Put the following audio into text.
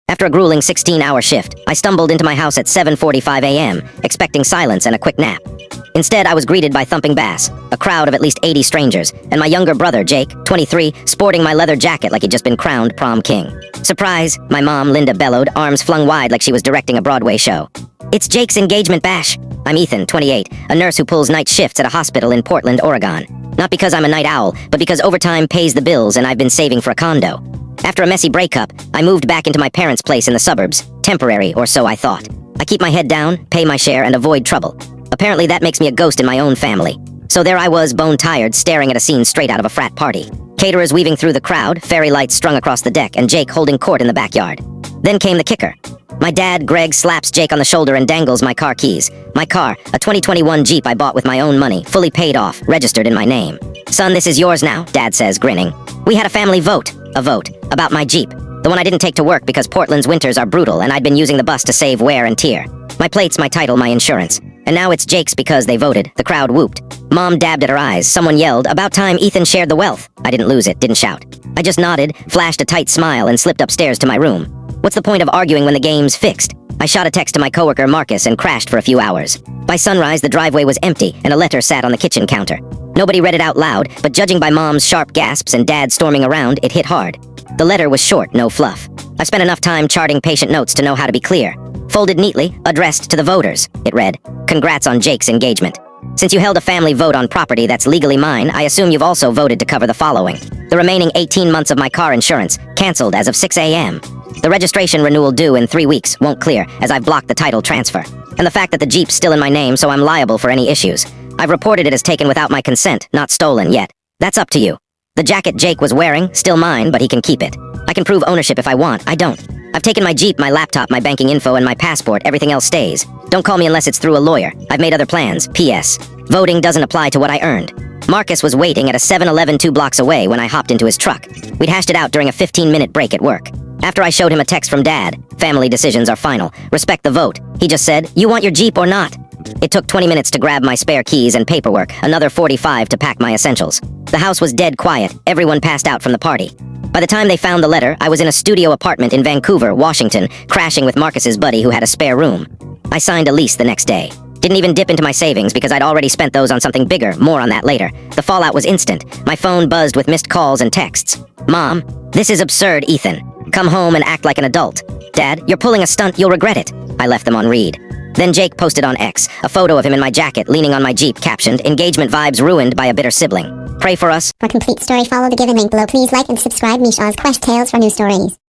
After a grueling 16-hour shift, I stumbled into my house at 7:45 a.m., expecting silence and a quick nap. Instead, I was greeted by thumping bass, a crowd of at least 80 strangers, and my younger brother, Jake, 23, sporting my leather jacket like he'd just been crowned prom king. Surprise, my mom, Linda, bellowed, arms flung wide like she was directing a Broadway show. It's Jake's engagement bash. I'm Ethan, 28, a nurse who pulls night shifts at a hospital in Portland, Oregon. Not because I'm a night owl, but because overtime pays the bills and I've been saving for a condo. After a messy breakup, I moved back into my parents' place in the suburbs. Temporary, or so I thought. I keep my head down, pay my share, and avoid trouble. Apparently that makes me a ghost in my own family. So there I was, bone-tired, staring at a scene straight out of a frat party. Caterers weaving through the crowd, fairy lights strung across the deck, and Jake holding court in the backyard. Then came the kicker. My dad, Greg, slaps Jake on the shoulder and dangles my car keys. My car, a 2021 Jeep I bought with my own money, fully paid off, registered in my name. Son, this is yours now, Dad says, grinning. We had a family vote. A vote. About my Jeep. The one I didn't take to work because Portland's winters are brutal and I'd been using the bus to save wear and tear. My plates, my title, my insurance. And now it's Jake's because they voted. The crowd whooped. Mom dabbed at her eyes. Someone yelled, "About time Ethan shared the wealth." I didn't lose it, didn't shout. I just nodded, flashed a tight smile, and slipped upstairs to my room. What's the point of arguing when the game's fixed? I shot a text to my coworker Marcus and crashed for a few hours. By sunrise, the driveway was empty and a letter sat on the kitchen counter. Nobody read it out loud, but judging by Mom's sharp gasps and Dad storming around, it hit hard. The letter was short, no fluff. I spent enough time charting patient notes to know how to be clear. Folded neatly, addressed to the voters, it read. Congrats on Jake's engagement. Since you held a family vote on property that's legally mine, I assume you've also voted to cover the following. The remaining 18 months of my car insurance, canceled as of 6 a.m. The registration renewal due in 3 weeks won't clear, as I've blocked the title transfer. And the fact that the Jeep's still in my name, so I'm liable for any issues. I've reported it as taken without my consent, not stolen yet. That's up to you. The jacket Jake was wearing, still mine, but he can keep it. I can prove ownership if I want, I don't. I've taken my Jeep, my laptop, my banking info, and my passport, everything else stays. Don't call me unless it's through a lawyer. I've made other plans, P.S. Voting doesn't apply to what I earned. Marcus was waiting at a 7-Eleven 2 blocks away when I hopped into his truck. We'd hashed it out during a 15-minute break at work. After I showed him a text from Dad, family decisions are final. Respect the vote. He just said, "You want your Jeep or not?" It took 20 minutes to grab my spare keys and paperwork, another 45 to pack my essentials. The house was dead quiet. Everyone passed out from the party. By the time they found the letter, I was in a studio apartment in Vancouver, Washington, crashing with Marcus's buddy who had a spare room. I signed a lease the next day. Didn't even dip into my savings because I'd already spent those on something bigger, more on that later. The fallout was instant. My phone buzzed with missed calls and texts. "Mom, this is absurd, Ethan. Come home and act like an adult. Dad, you're pulling a stunt, you'll regret it." I left them on read. Then Jake posted on X, a photo of him in my jacket leaning on my Jeep captioned, "Engagement vibes ruined by a bitter sibling. Pray for us." For complete story, follow the given link below. Please like and subscribe Meesha's Quest Tales for new stories.